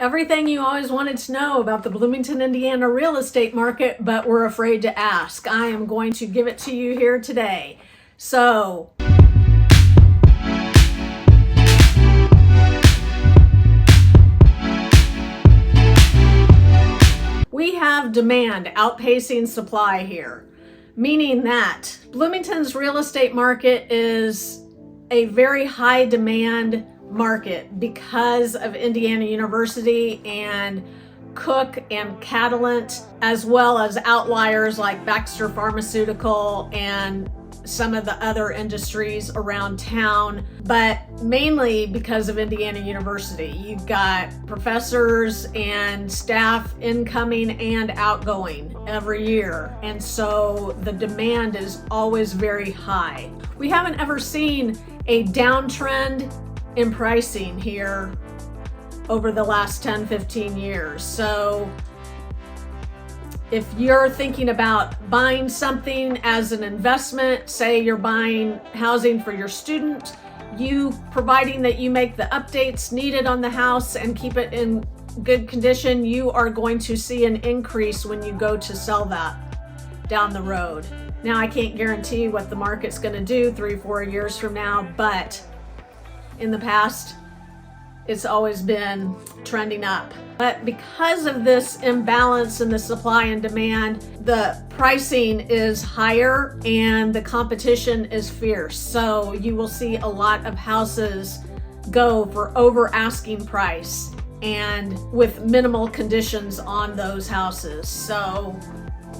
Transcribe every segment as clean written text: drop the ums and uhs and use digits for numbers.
Everything you always wanted to know about the Bloomington, Indiana real estate market, but were afraid to ask. I am going to give it to you here today. So, we have demand outpacing supply here, meaning that Bloomington's real estate market is a very high demand market because of Indiana University and Cook and Catalent, as well as outliers like Baxter Pharmaceutical and some of the other industries around town, but mainly because of Indiana University. You've got professors and staff incoming and outgoing every year, and so the demand is always very high. We haven't ever seen a downtrend in pricing here over the last 10-15 years. So if you're thinking about buying something as an investment, say you're buying housing for your student, providing that you make the updates needed on the house and keep it in good condition, you are going to see an increase when you go to sell that down the road. Now, I can't guarantee what the market's going to do 3-4 years from now, but in the past, it's always been trending up. But because of this imbalance in the supply and demand, the pricing is higher and the competition is fierce. So you will see a lot of houses go for over asking price and with minimal conditions on those houses. So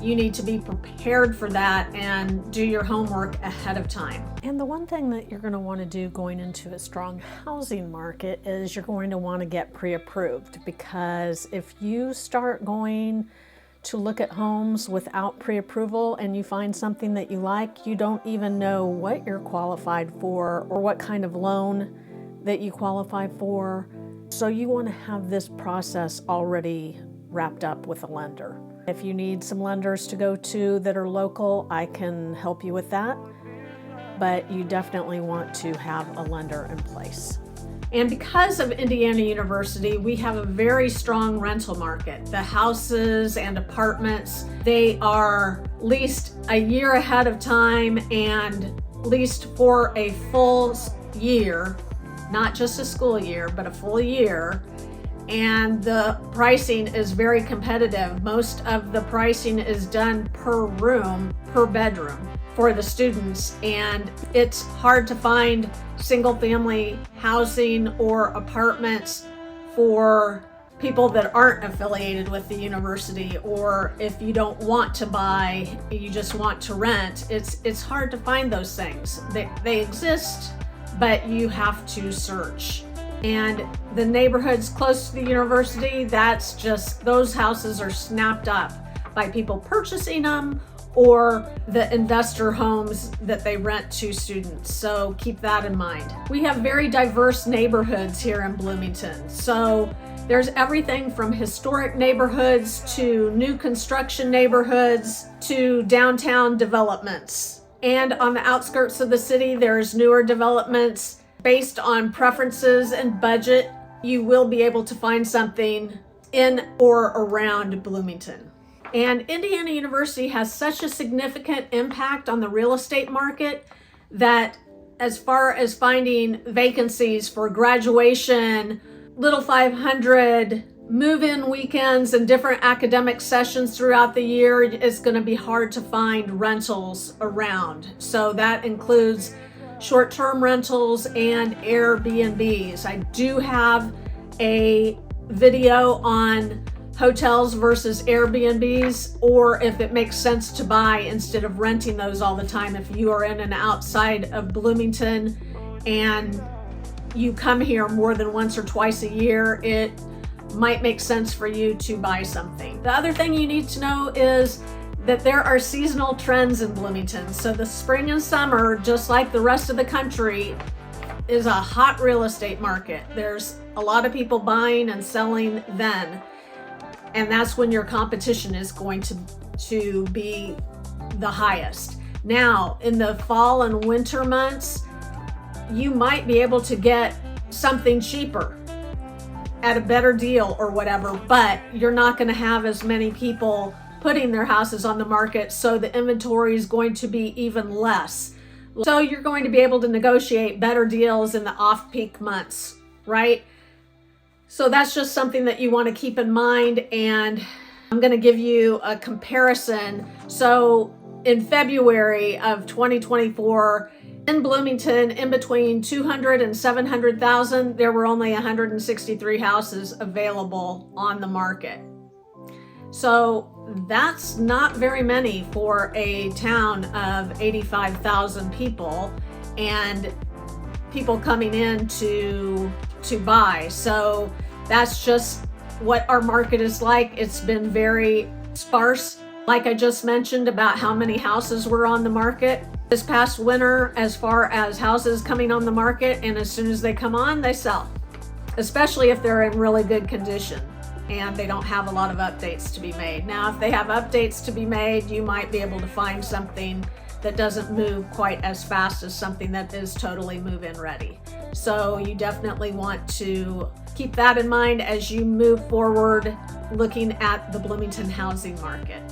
you need to be prepared for that and do your homework ahead of time. And the one thing that you're going to want to do going into a strong housing market is you're going to want to get pre-approved, because if you start going to look at homes without pre-approval and you find something that you like, you don't even know what you're qualified for or what kind of loan that you qualify for. So you want to have this process already wrapped up with a lender. If you need some lenders to go to that are local, I can help you with that. But you definitely want to have a lender in place. And because of Indiana University, we have a very strong rental market. The houses and apartments, they are leased a year ahead of time and leased for a full year, not just a school year, but a full year. And the pricing is very competitive. Most of the pricing is done per room, per bedroom for the students, and it's hard to find single family housing or apartments for people that aren't affiliated with the university, or if you don't want to buy, you just want to rent. It's hard to find those things. They exist, but you have to search. And the neighborhoods close to the university, that's just, those houses are snapped up by people purchasing them or the investor homes that they rent to students. So keep that in mind. We have very diverse neighborhoods here in Bloomington. So there's everything from historic neighborhoods to new construction neighborhoods to downtown developments. And on the outskirts of the city, there's newer developments. Based on preferences and budget, you will be able to find something in or around Bloomington. And Indiana University has such a significant impact on the real estate market that as far as finding vacancies for graduation, Little 500, move-in weekends, and different academic sessions throughout the year, it's going to be hard to find rentals around. So that includes short-term rentals and Airbnbs. I do have a video on hotels versus Airbnbs, or if it makes sense to buy instead of renting those all the time. If you are in and outside of Bloomington and you come here more than once or twice a year, it might make sense for you to buy something. The other thing you need to know is that there are seasonal trends in Bloomington. So the spring and summer, just like the rest of the country, is a hot real estate market. There's a lot of people buying and selling then. And that's when your competition is going to be the highest. Now, in the fall and winter months, you might be able to get something cheaper. at a better deal or whatever, but you're not going to have as many people putting their houses on the market, so the inventory is going to be even less. So you're going to be able to negotiate better deals in the off-peak months, right? So that's just something that you want to keep in mind, and I'm going to give you a comparison. So in February of 2024, in Bloomington, in between 200 and 700,000, there were only 163 houses available on the market. So that's not very many for a town of 85,000 people and people coming in to buy. So that's just what our market is like. It's been very sparse. Like I just mentioned about how many houses were on the market this past winter as far as houses coming on the market, and as soon as they come on, they sell, especially if they're in really good condition and they don't have a lot of updates to be made. Now, if they have updates to be made, you might be able to find something that doesn't move quite as fast as something that is totally move-in ready. So you definitely want to keep that in mind as you move forward looking at the Bloomington housing market.